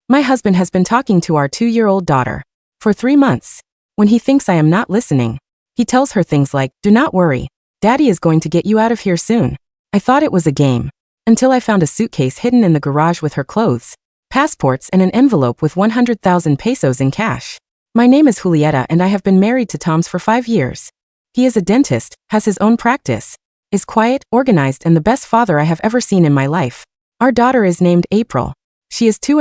My husband has been talking to our 2-year-old daughter for 3 months. When he thinks I am not listening, he tells her things like, "Do not worry. Daddy is going to get you out of here soon." I thought it was a game, until I found a suitcase hidden in the garage with her clothes, passports and an envelope with 100,000 pesos in cash. My name is Julieta and I have been married to Tom's for 5 years. He is a dentist, has his own practice, is quiet, organized and the best father I have ever seen in my life. Our daughter is named April. She is 2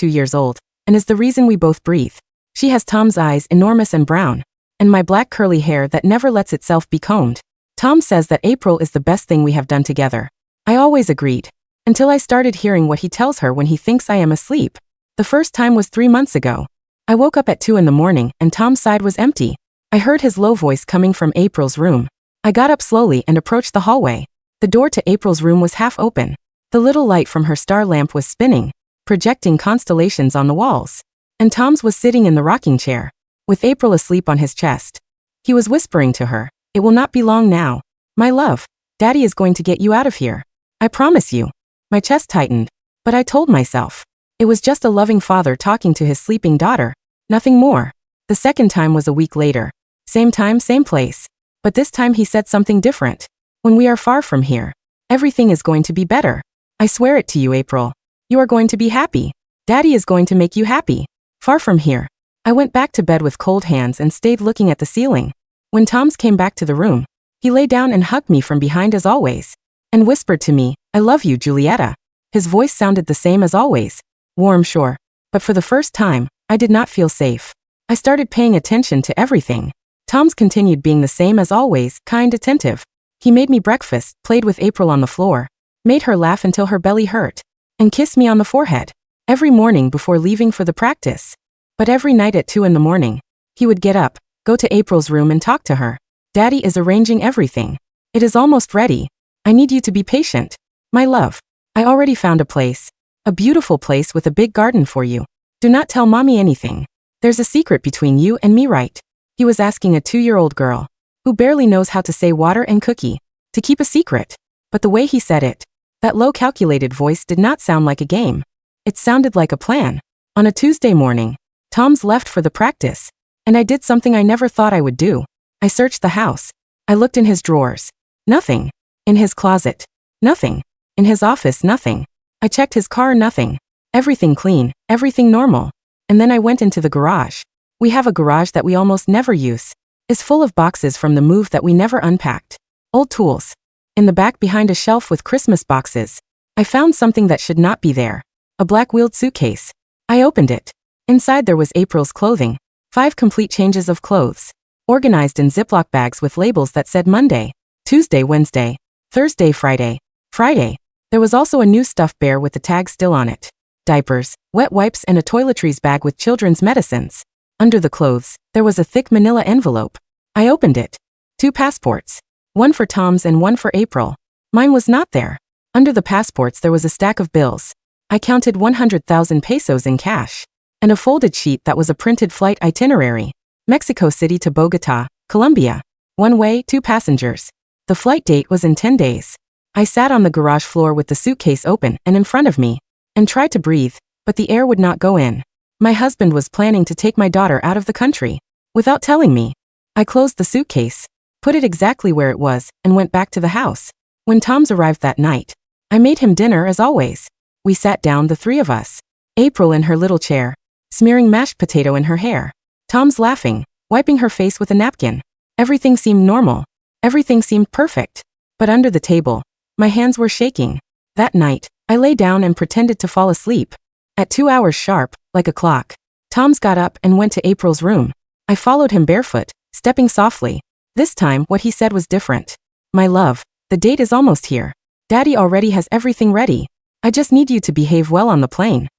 years old, and is the reason we both breathe. She has Tom's eyes, enormous and brown, and my black curly hair that never lets itself be combed. Tom says that April is the best thing we have done together. I always agreed, until I started hearing what he tells her when he thinks I am asleep. The first time was 3 months ago. I woke up at 2 in the morning and Tom's side was empty. I heard his low voice coming from April's room. I got up slowly and approached the hallway. The door to April's room was half open. The little light from her star lamp was spinning, projecting constellations on the walls. And Tom's was sitting in the rocking chair, with April asleep on his chest. He was whispering to her, "It will not be long now. My love, Daddy is going to get you out of here. I promise you." My chest tightened, but I told myself, it was just a loving father talking to his sleeping daughter, nothing more. The second time was a week later. Same time, same place. But this time he said something different. "When we are far from here, everything is going to be better. I swear it to you, April. You are going to be happy. Daddy is going to make you happy. Far from here." I went back to bed with cold hands and stayed looking at the ceiling. When Tom's came back to the room, he lay down and hugged me from behind as always, and whispered to me, "I love you, Julieta." His voice sounded the same as always. Warm, sure. But for the first time, I did not feel safe. I started paying attention to everything. Tom's continued being the same as always, kind, attentive. He made me breakfast, played with April on the floor, made her laugh until her belly hurt, and kissed me on the forehead. Every morning before leaving for the practice. But every night at 2 in the morning, he would get up, go to April's room and talk to her. "Daddy is arranging everything. It is almost ready. I need you to be patient. My love, I already found a place. A beautiful place with a big garden for you. Do not tell mommy anything. There's a secret between you and me, right?" He was asking a 2-year-old girl, who barely knows how to say water and cookie, to keep a secret. But the way he said it, that low calculated voice did not sound like a game. It sounded like a plan. On a Tuesday morning, Tom's left for the practice, and I did something I never thought I would do. I searched the house. I looked in his drawers. Nothing. In his closet. Nothing. In his office, nothing. I checked his car, nothing. Everything clean, everything normal. And then I went into the garage. We have a garage that we almost never use. It's full of boxes from the move that we never unpacked. Old tools. In the back behind a shelf with Christmas boxes, I found something that should not be there. A black wheeled suitcase. I opened it. Inside there was April's clothing. 5 complete changes of clothes, organized in Ziploc bags with labels that said Monday, Tuesday, Wednesday, Thursday, Friday, Friday. There was also a new stuffed bear with the tag still on it. Diapers, wet wipes and a toiletries bag with children's medicines. Under the clothes, there was a thick manila envelope. I opened it. 2 passports. One for Tom's and one for April. Mine was not there. Under the passports there was a stack of bills. I counted 100,000 pesos in cash. And a folded sheet that was a printed flight itinerary. Mexico City to Bogota, Colombia. One way, 2 passengers. The flight date was in 10 days. I sat on the garage floor with the suitcase open and in front of me, and tried to breathe, but the air would not go in. My husband was planning to take my daughter out of the country, without telling me. I closed the suitcase, put it exactly where it was, and went back to the house. When Tom's arrived that night, I made him dinner as always. We sat down, the 3 of us. April in her little chair, smearing mashed potato in her hair. Tom's laughing, wiping her face with a napkin. Everything seemed normal. Everything seemed perfect. But under the table, my hands were shaking. That night, I lay down and pretended to fall asleep. At 2 hours sharp, like a clock, Tom's got up and went to April's room. I followed him barefoot, stepping softly. This time, what he said was different. "My love, the date is almost here. Daddy already has everything ready. I just need you to behave well on the plane.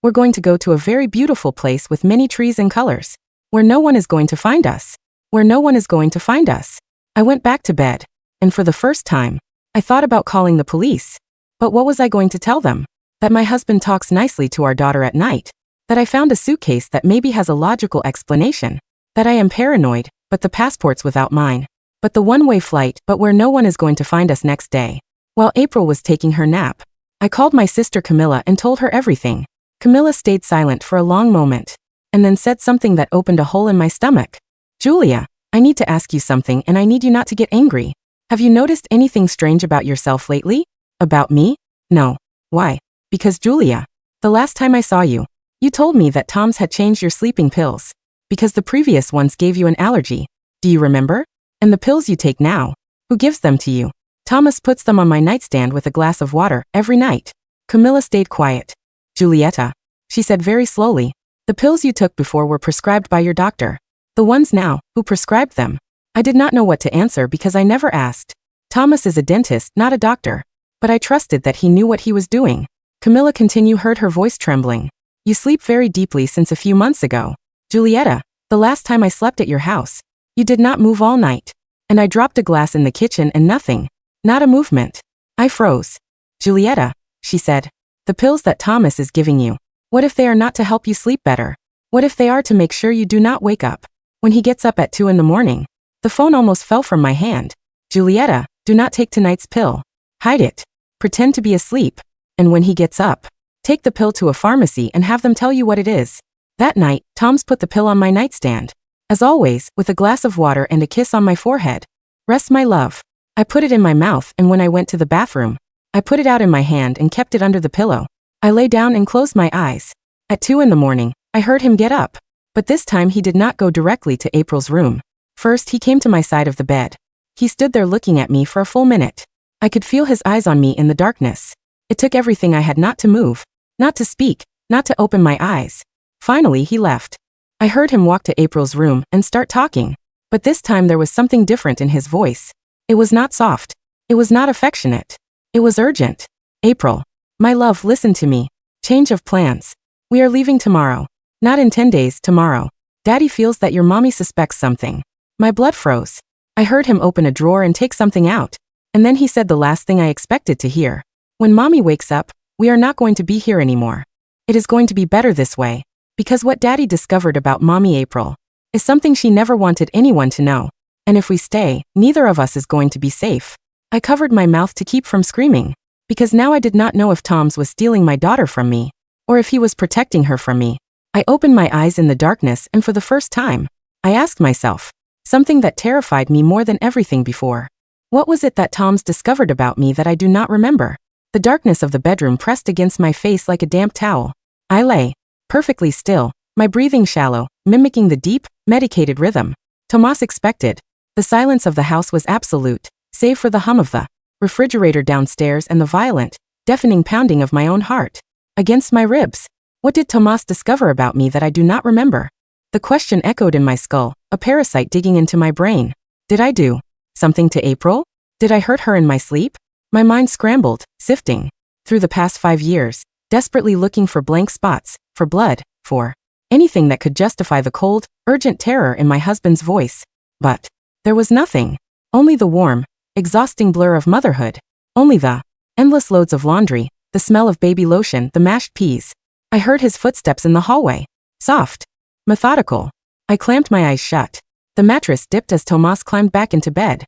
We're going to go to a very beautiful place with many trees and colors, where no one is going to find us. Where no one is going to find us." I went back to bed, and for the first time, I thought about calling the police. But what was I going to tell them? That my husband talks nicely to our daughter at night. That I found a suitcase that maybe has a logical explanation. That I am paranoid, but the passport's without mine. But the one-way flight, but where no one is going to find us next day. While April was taking her nap, I called my sister Camilla and told her everything. Camilla stayed silent for a long moment, and then said something that opened a hole in my stomach. Julia, I need to ask you something and I need you not to get angry. Have you noticed anything strange about yourself lately? About me? No. Why? Because Julia, the last time I saw you, you told me that Tom's had changed your sleeping pills, because the previous ones gave you an allergy. Do you remember? And the pills you take now, who gives them to you? Thomas puts them on my nightstand with a glass of water every night. Camilla stayed quiet. Julieta, she said very slowly, the pills you took before were prescribed by your doctor. The ones now, who prescribed them? I did not know what to answer because I never asked. Thomas is a dentist, not a doctor. But I trusted that he knew what he was doing. Camilla heard her voice trembling. You sleep very deeply since a few months ago. Julieta, the last time I slept at your house, you did not move all night. And I dropped a glass in the kitchen and nothing. Not a movement. I froze. Julieta, she said, the pills that Thomas is giving you, what if they are not to help you sleep better? What if they are to make sure you do not wake up when he gets up at 2 in the morning? The phone almost fell from my hand. Julieta, do not take tonight's pill. Hide it. Pretend to be asleep. And when he gets up, take the pill to a pharmacy and have them tell you what it is. That night, Tom's put the pill on my nightstand. As always, with a glass of water and a kiss on my forehead. Rest my love. I put it in my mouth and when I went to the bathroom, I put it out in my hand and kept it under the pillow. I lay down and closed my eyes. At 2 in the morning, I heard him get up. But this time he did not go directly to April's room. First, he came to my side of the bed. He stood there looking at me for a full minute. I could feel his eyes on me in the darkness. It took everything I had not to move, not to speak, not to open my eyes. Finally, he left. I heard him walk to April's room and start talking. But this time there was something different in his voice. It was not soft. It was not affectionate. It was urgent. April, my love, listen to me. Change of plans. We are leaving tomorrow. Not in 10 days, tomorrow. Daddy feels that your mommy suspects something. My blood froze. I heard him open a drawer and take something out. And then he said the last thing I expected to hear. When mommy wakes up, we are not going to be here anymore. It is going to be better this way. Because what daddy discovered about mommy April is something she never wanted anyone to know. And if we stay, neither of us is going to be safe. I covered my mouth to keep from screaming. Because now I did not know if Tom's was stealing my daughter from me, or if he was protecting her from me. I opened my eyes in the darkness and for the first time, I asked myself, something that terrified me more than everything before. What was it that Tom's discovered about me that I do not remember? The darkness of the bedroom pressed against my face like a damp towel. I lay, perfectly still, my breathing shallow, mimicking the deep, medicated rhythm Tomas expected. The silence of the house was absolute, save for the hum of the refrigerator downstairs and the violent, deafening pounding of my own heart against my ribs. What did Tomas discover about me that I do not remember? The question echoed in my skull, a parasite digging into my brain. Did I do something to April? Did I hurt her in my sleep? My mind scrambled, sifting through the past 5 years, desperately looking for blank spots, for blood, for anything that could justify the cold, urgent terror in my husband's voice. But there was nothing. Only the warm, exhausting blur of motherhood. Only the endless loads of laundry, the smell of baby lotion, the mashed peas. I heard his footsteps in the hallway. Soft. Methodical. I clamped my eyes shut. The mattress dipped as Tomas climbed back into bed.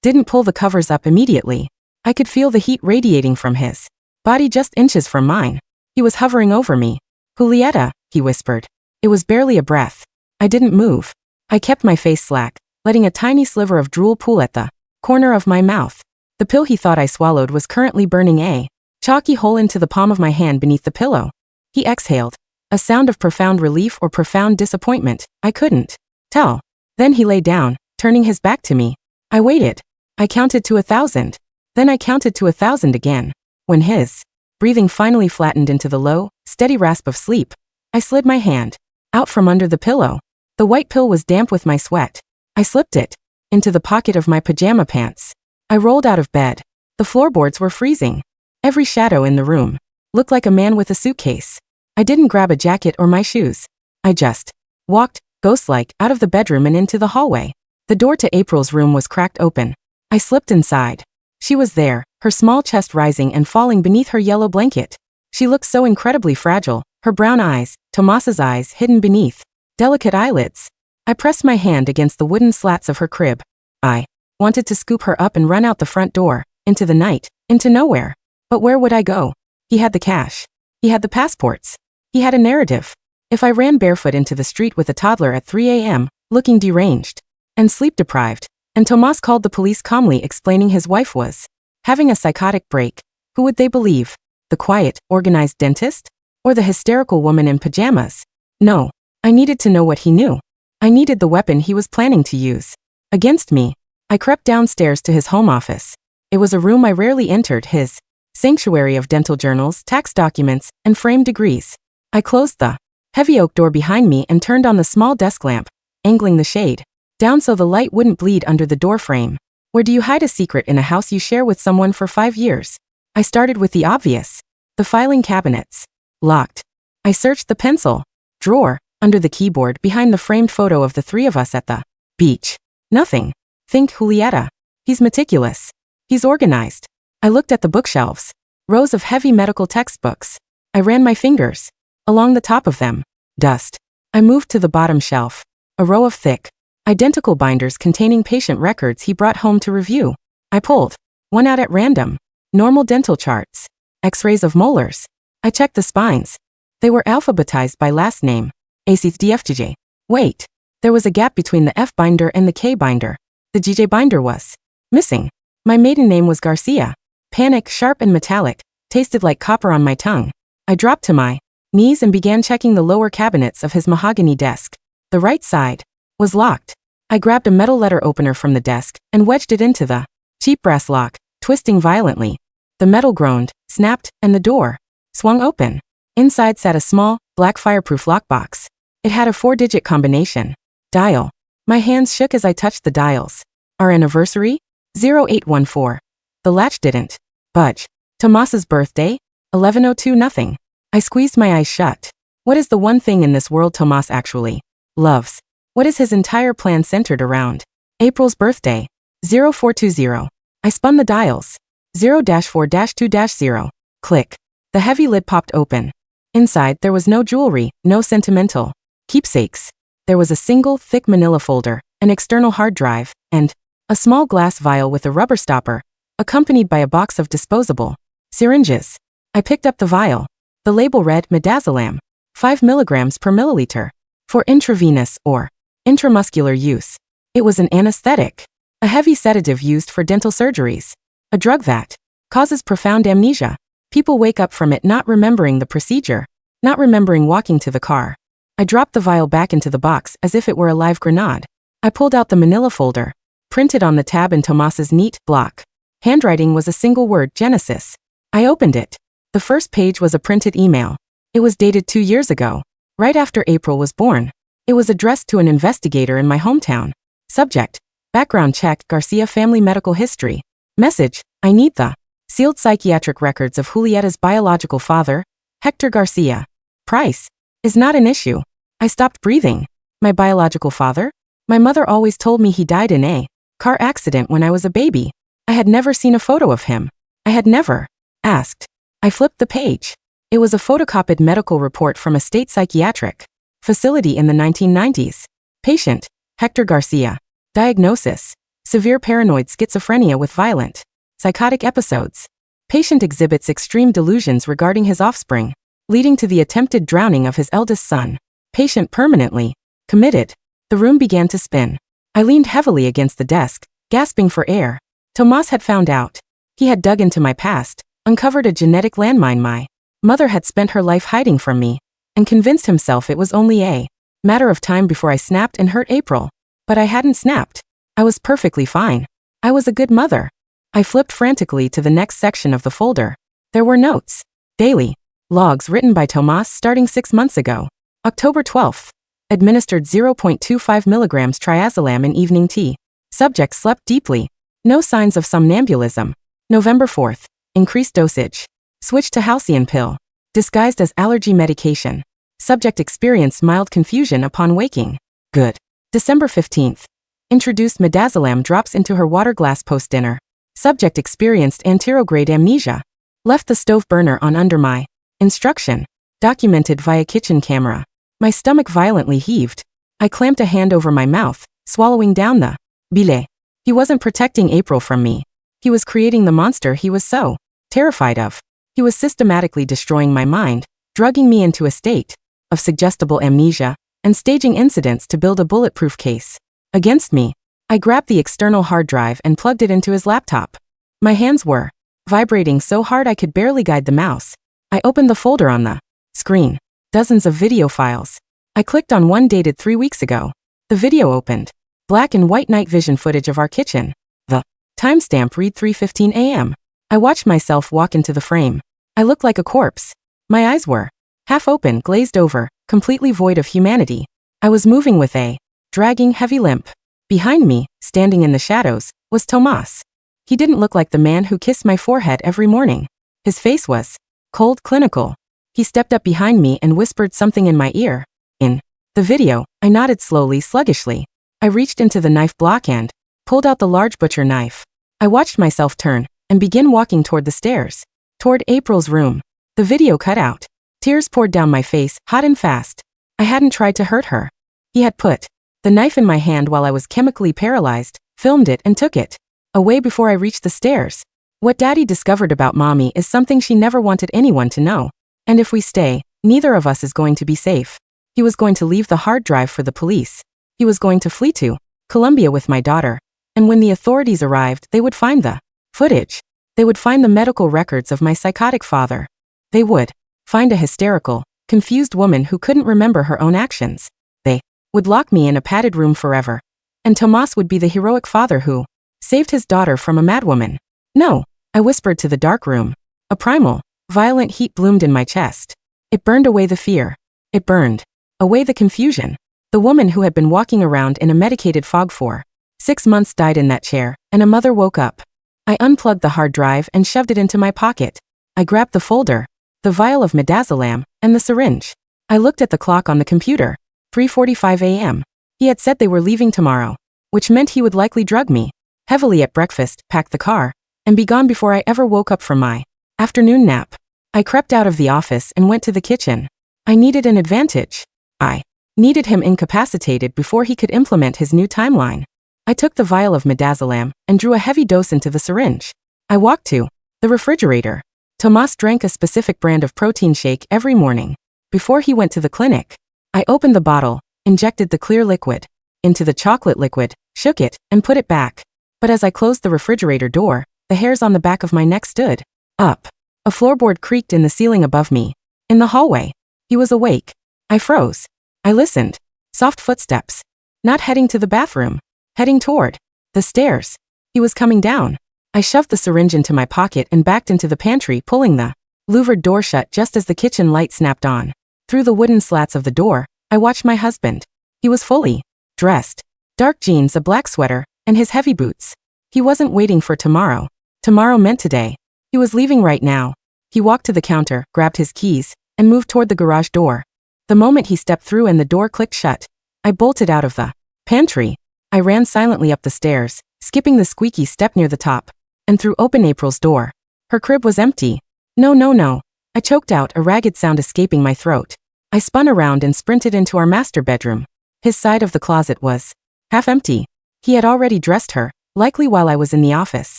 Didn't pull the covers up immediately. I could feel the heat radiating from his body just inches from mine. He was hovering over me. Julieta, he whispered. It was barely a breath. I didn't move. I kept my face slack, letting a tiny sliver of drool pool at the corner of my mouth. The pill he thought I swallowed was currently burning a chalky hole into the palm of my hand beneath the pillow. He exhaled. A sound of profound relief or profound disappointment. I couldn't tell. Then he lay down, turning his back to me. I waited. I counted to 1,000. Then I counted to 1,000 again. When his breathing finally flattened into the low, steady rasp of sleep, I slid my hand out from under the pillow. The white pill was damp with my sweat. I slipped it into the pocket of my pajama pants. I rolled out of bed. The floorboards were freezing. Every shadow in the room looked like a man with a suitcase. I didn't grab a jacket or my shoes. I just walked, ghost-like, out of the bedroom and into the hallway. The door to April's room was cracked open. I slipped inside. She was there, her small chest rising and falling beneath her yellow blanket. She looked so incredibly fragile, her brown eyes, Tomas's eyes, hidden beneath delicate eyelids. I pressed my hand against the wooden slats of her crib. I wanted to scoop her up and run out the front door, into the night, into nowhere. But where would I go? He had the cash. He had the passports. He had a narrative. If I ran barefoot into the street with a toddler at 3 a.m., looking deranged and sleep-deprived, and Tomas called the police calmly explaining his wife was having a psychotic break, who would they believe? The quiet, organized dentist? Or the hysterical woman in pajamas? No. I needed to know what he knew. I needed the weapon he was planning to use against me. I crept downstairs to his home office. It was a room I rarely entered, his sanctuary of dental journals, tax documents, and framed degrees. I closed the heavy oak door behind me and turned on the small desk lamp, angling the shade down so the light wouldn't bleed under the door frame. Where do you hide a secret in a house you share with someone for 5 years? I started with the obvious. The filing cabinets. Locked. I searched the pencil drawer, under the keyboard, behind the framed photo of the three of us at the beach. Nothing. Think Julieta. He's meticulous. He's organized. I looked at the bookshelves. Rows of heavy medical textbooks. I ran my fingers along the top of them. Dust. I moved to the bottom shelf. A row of thick, identical binders containing patient records he brought home to review. I pulled one out at random. Normal dental charts. X-rays of molars. I checked the spines. They were alphabetized by last name. ACDFGJ. Wait. There was a gap between the F binder and the K binder. The GJ binder was missing. My maiden name was Garcia. Panic, sharp and metallic, tasted like copper on my tongue. I dropped to my knees and began checking the lower cabinets of his mahogany desk. The right side was locked. I grabbed a metal letter opener from the desk and wedged it into the cheap brass lock, twisting violently. The metal groaned, snapped, and the door swung open. Inside sat a small, black fireproof lockbox. It had a 4-digit combination. Dial. My hands shook as I touched the dials. Our anniversary? 0814. The latch didn't budge. Tomas's birthday? 1102 nothing. I squeezed my eyes shut. What is the one thing in this world Tomas actually loves? What is his entire plan centered around? April's birthday. 0420. I spun the dials. 0-4-2-0. Click. The heavy lid popped open. Inside, there was no jewelry, no sentimental keepsakes. There was a single, thick manila folder, an external hard drive, and a small glass vial with a rubber stopper, accompanied by a box of disposable syringes. I picked up the vial. The label read midazolam, 5 milligrams per milliliter, for intravenous or intramuscular use. It was an anesthetic, a heavy sedative used for dental surgeries, a drug that causes profound amnesia. People wake up from it not remembering the procedure, not remembering walking to the car. I dropped the vial back into the box as if it were a live grenade. I pulled out the manila folder, printed on the tab in Tomas's neat block handwriting was a single word, Genesis. I opened it. The first page was a printed email. It was dated 2 years ago, right after April was born. It was addressed to an investigator in my hometown. Subject: background check, Garcia family medical history. Message: I need the sealed psychiatric records of Julieta's biological father, Hector Garcia. Price is not an issue. I stopped breathing. My biological father? My mother always told me he died in a car accident when I was a baby. I had never seen a photo of him. I had never asked. I flipped the page. It was a photocopied medical report from a state psychiatric facility in the 1990s. Patient: Hector Garcia. Diagnosis: severe paranoid schizophrenia with violent psychotic episodes. Patient exhibits extreme delusions regarding his offspring, leading to the attempted drowning of his eldest son. Patient permanently committed. The room began to spin. I leaned heavily against the desk, gasping for air. Tomas had found out. He had dug into my past, uncovered a genetic landmine my mother had spent her life hiding from me, and convinced himself it was only a matter of time before I snapped and hurt April. But I hadn't snapped. I was perfectly fine. I was a good mother. I flipped frantically to the next section of the folder. There were notes. Daily logs written by Tomas starting 6 months ago. October 12th. Administered 0.25 milligrams triazolam in evening tea. Subject slept deeply. No signs of somnambulism. November 4th. Increased dosage. Switched to halcyon pill. Disguised as allergy medication. Subject experienced mild confusion upon waking. Good. December 15th. Introduced midazolam drops into her water glass post-dinner. Subject experienced anterograde amnesia. Left the stove burner on under my instruction. Documented via kitchen camera. My stomach violently heaved. I clamped a hand over my mouth, swallowing down the bile. He wasn't protecting April from me. He was creating the monster he was so terrified of. He was systematically destroying my mind, drugging me into a state of suggestible amnesia and staging incidents to build a bulletproof case against me. I grabbed the external hard drive and plugged it into his laptop. My hands were vibrating so hard I could barely guide the mouse. I opened the folder on the screen. Dozens of video files. I clicked on one dated 3 weeks ago. The video opened. Black and white night vision footage of our kitchen. The timestamp read 3:15 a.m. I watched myself walk into the frame. I looked like a corpse. My eyes were half open, glazed over, completely void of humanity. I was moving with a dragging, heavy limp. Behind me, standing in the shadows, was Tomas. He didn't look like the man who kissed my forehead every morning. His face was cold, clinical. He stepped up behind me and whispered something in my ear. In the video, I nodded slowly, sluggishly. I reached into the knife block and pulled out the large butcher knife. I watched myself turn and begin walking toward the stairs, toward April's room. The video cut out. Tears poured down my face, hot and fast. I hadn't tried to hurt her. He had put the knife in my hand while I was chemically paralyzed, filmed it and took it away before I reached the stairs. What Daddy discovered about Mommy is something she never wanted anyone to know. And if we stay, neither of us is going to be safe. He was going to leave the hard drive for the police. He was going to flee to Colombia with my daughter. And when the authorities arrived, they would find the footage. They would find the medical records of my psychotic father. They would find a hysterical, confused woman who couldn't remember her own actions. They would lock me in a padded room forever. And Tomas would be the heroic father who saved his daughter from a madwoman. No, I whispered to the dark room. A primal, violent heat bloomed in my chest. It burned away the fear. It burned away the confusion. The woman who had been walking around in a medicated fog for 6 months died in that chair, and a mother woke up. I unplugged the hard drive and shoved it into my pocket. I grabbed the folder, the vial of midazolam, and the syringe. I looked at the clock on the computer. 3:45 a.m. He had said they were leaving tomorrow, which meant he would likely drug me heavily at breakfast, pack the car, and be gone before I ever woke up from my afternoon nap. I crept out of the office and went to the kitchen. I needed an advantage. I needed him incapacitated before he could implement his new timeline. I took the vial of midazolam and drew a heavy dose into the syringe. I walked to the refrigerator. Tomas drank a specific brand of protein shake every morning before he went to the clinic. I opened the bottle, injected the clear liquid into the chocolate liquid, shook it, and put it back. But as I closed the refrigerator door, the hairs on the back of my neck stood up. A floorboard creaked in the ceiling above me. In the hallway, he was awake. I froze. I listened. Soft footsteps. Not heading to the bathroom. Heading toward the stairs. He was coming down. I shoved the syringe into my pocket and backed into the pantry, pulling the louvered door shut just as the kitchen light snapped on. Through the wooden slats of the door, I watched my husband. He was fully dressed. Dark jeans, a black sweater, and his heavy boots. He wasn't waiting for tomorrow. Tomorrow meant today. He was leaving right now. He walked to the counter, grabbed his keys, and moved toward the garage door. The moment he stepped through and the door clicked shut, I bolted out of the pantry. I ran silently up the stairs, skipping the squeaky step near the top, and through open April's door. Her crib was empty. No. I choked out, a ragged sound escaping my throat. I spun around and sprinted into our master bedroom. His side of the closet was half empty. He had already dressed her, likely while I was in the office.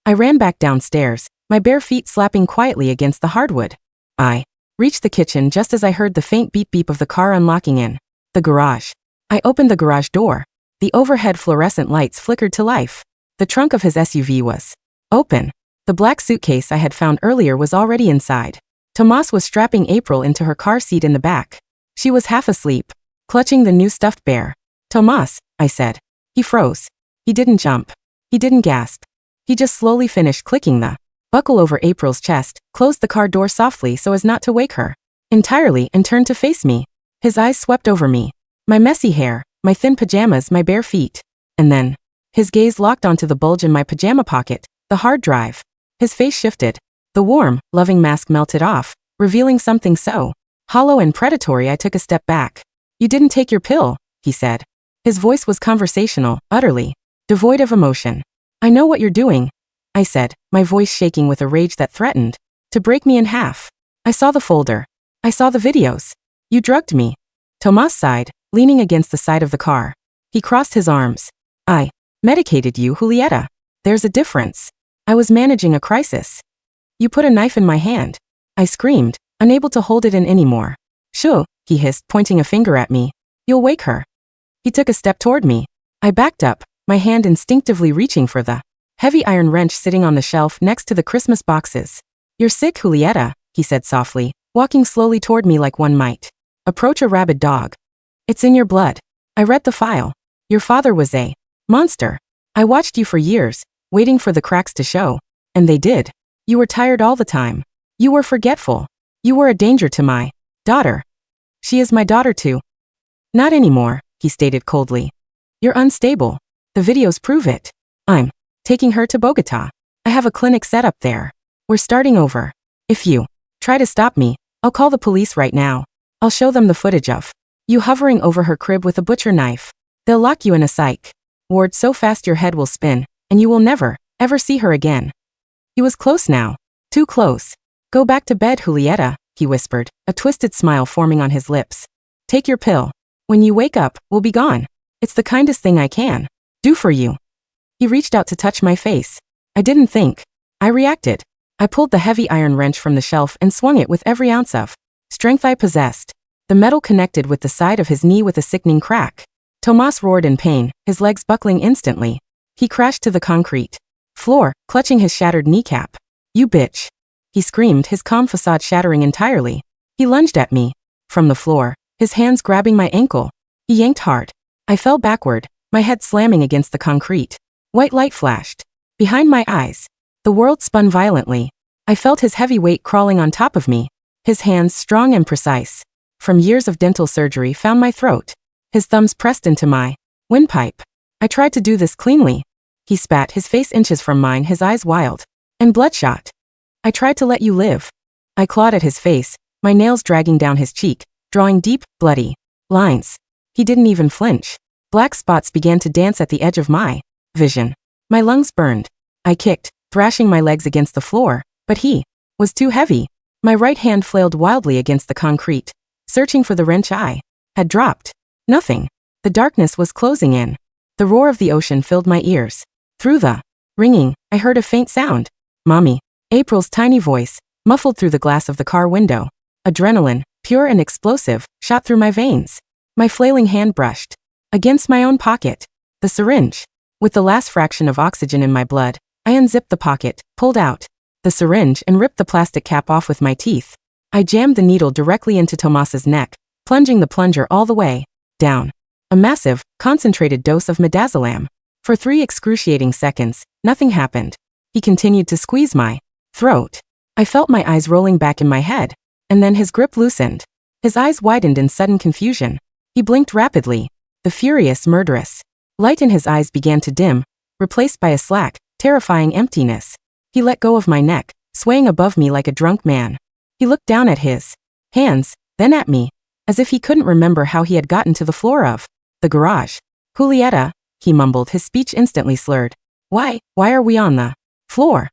I ran back downstairs, my bare feet slapping quietly against the hardwood. I reached the kitchen just as I heard the faint beep-beep of the car unlocking in the garage. I opened the garage door. The overhead fluorescent lights flickered to life. The trunk of his SUV was open. The black suitcase I had found earlier was already inside. Tomas was strapping April into her car seat in the back. She was half asleep, clutching the new stuffed bear. "Tomas," I said. He froze. He didn't jump. He didn't gasp. He just slowly finished clicking the buckle over April's chest, closed the car door softly so as not to wake her entirely, and turned to face me. His eyes swept over me. My messy hair, my thin pajamas, my bare feet. And then, his gaze locked onto the bulge in my pajama pocket, the hard drive. His face shifted. The warm, loving mask melted off, revealing something so hollow and predatory I took a step back. "You didn't take your pill," he said. His voice was conversational, utterly devoid of emotion. "I know what you're doing," I said, my voice shaking with a rage that threatened to break me in half. "I saw the folder. I saw the videos. You drugged me." Tomas sighed, leaning against the side of the car. He crossed his arms. "I medicated you, Julieta. There's a difference. I was managing a crisis. You put a knife in my hand." I screamed, unable to hold it in anymore. Shoo, he hissed, pointing a finger at me. You'll wake her. He took a step toward me. I backed up, my hand instinctively reaching for the heavy iron wrench sitting on the shelf next to the Christmas boxes. You're sick, Julieta, he said softly, walking slowly toward me like one might approach a rabid dog. It's in your blood. I read the file. Your father was a monster. I watched you for years, waiting for the cracks to show. And they did. You were tired all the time. You were forgetful. You were a danger to my daughter. She is my daughter too. Not anymore, he stated coldly. You're unstable. The videos prove it. I'm taking her to Bogota. I have a clinic set up there. We're starting over. If you try to stop me, I'll call the police right now. I'll show them the footage of you hovering over her crib with a butcher knife. They'll lock you in a psych ward so fast your head will spin, and you will never, ever see her again. He was close now. Too close. Go back to bed, Julieta, he whispered, a twisted smile forming on his lips. Take your pill. When you wake up, we'll be gone. It's the kindest thing I can do for you. He reached out to touch my face. I didn't think. I reacted. I pulled the heavy iron wrench from the shelf and swung it with every ounce of strength I possessed. The metal connected with the side of his knee with a sickening crack. Tomas roared in pain, his legs buckling instantly. He crashed to the concrete floor, clutching his shattered kneecap. You bitch. He screamed, his calm facade shattering entirely. He lunged at me from the floor, his hands grabbing my ankle. He yanked hard. I fell backward, my head slamming against the concrete. White light flashed behind my eyes. The world spun violently. I felt his heavy weight crawling on top of me. His hands, strong and precise, from years of dental surgery, found my throat. His thumbs pressed into my windpipe. I tried to do this cleanly. He spat, his face inches from mine, his eyes wild and bloodshot. I tried to let you live. I clawed at his face, my nails dragging down his cheek, drawing deep, bloody lines. He didn't even flinch. Black spots began to dance at the edge of my vision. My lungs burned. I kicked, thrashing my legs against the floor, but he was too heavy. My right hand flailed wildly against the concrete, searching for the wrench I had dropped. Nothing. The darkness was closing in. The roar of the ocean filled my ears. Through the ringing, I heard a faint sound. Mommy. April's tiny voice, muffled through the glass of the car window. Adrenaline, pure and explosive, shot through my veins. My flailing hand brushed against my own pocket. The syringe. With the last fraction of oxygen in my blood, I unzipped the pocket, pulled out the syringe and ripped the plastic cap off with my teeth. I jammed the needle directly into Tomas's neck, plunging the plunger all the way down. A massive, concentrated dose of midazolam. For 3 excruciating seconds, nothing happened. He continued to squeeze my throat. I felt my eyes rolling back in my head, and then his grip loosened. His eyes widened in sudden confusion. He blinked rapidly. The furious, murderous light in his eyes began to dim, replaced by a slack, terrifying emptiness. He let go of my neck, swaying above me like a drunk man. He looked down at his hands, then at me, as if he couldn't remember how he had gotten to the floor of the garage. Julieta, he mumbled, his speech instantly slurred. Why are we on the floor?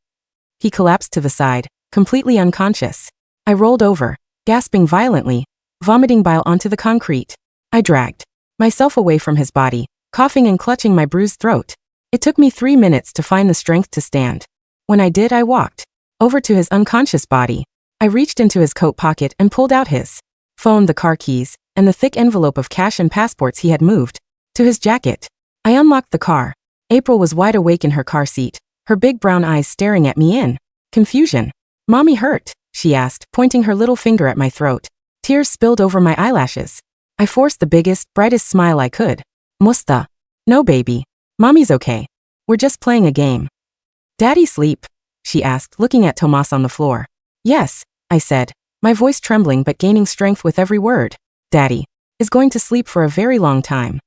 He collapsed to the side, completely unconscious. I rolled over, gasping violently, vomiting bile onto the concrete. I dragged myself away from his body, coughing and clutching my bruised throat. It took me 3 minutes to find the strength to stand. When I did, I walked over to his unconscious body. I reached into his coat pocket and pulled out his phone, the car keys, and the thick envelope of cash and passports he had moved to his jacket. I unlocked the car. April was wide awake in her car seat, her big brown eyes staring at me in confusion. Mommy hurt, she asked, pointing her little finger at my throat. Tears spilled over my eyelashes. I forced the biggest, brightest smile I could. Musta. No, baby. Mommy's okay. We're just playing a game. Daddy sleep? She asked, looking at Tomas on the floor. Yes, I said, my voice trembling but gaining strength with every word. Daddy is going to sleep for a very long time.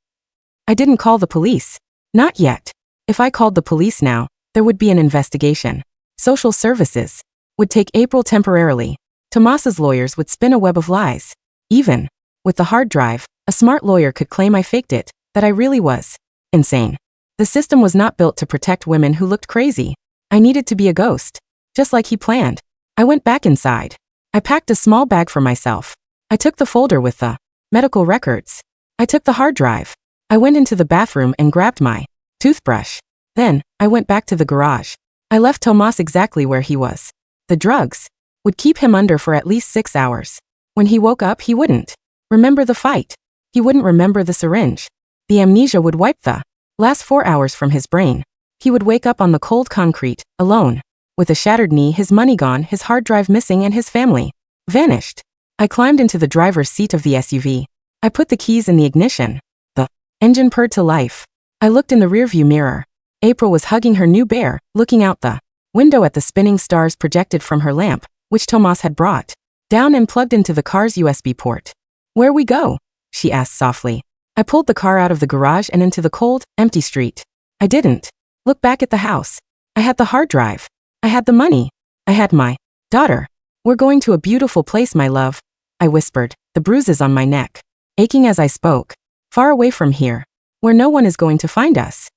I didn't call the police. Not yet. If I called the police now, there would be an investigation. Social services would take April temporarily. Tomas's lawyers would spin a web of lies. Even with the hard drive, a smart lawyer could claim I faked it, that I really was insane. The system was not built to protect women who looked crazy. I needed to be a ghost, just like he planned. I went back inside. I packed a small bag for myself. I took the folder with the medical records. I took the hard drive. I went into the bathroom and grabbed my toothbrush. Then, I went back to the garage. I left Tomas exactly where he was. The drugs. would keep him under for at least 6 hours. When he woke up, he wouldn't remember the fight. He wouldn't remember the syringe. The amnesia would wipe the last 4 hours from his brain. He would wake up on the cold concrete, alone, with a shattered knee, his money gone, his hard drive missing, and his family vanished. I climbed into the driver's seat of the SUV. I put the keys in the ignition. The engine purred to life. I looked in the rearview mirror. April was hugging her new bear, looking out the window at the spinning stars projected from her lamp, which Tomas had brought down and plugged into the car's USB port. "Where we go?" she asked softly. I pulled the car out of the garage and into the cold, empty street. I didn't look back at the house. I had the hard drive. I had the money. I had my daughter. "We're going to a beautiful place, my love," I whispered, the bruises on my neck aching as I spoke. "Far away from here, where no one is going to find us."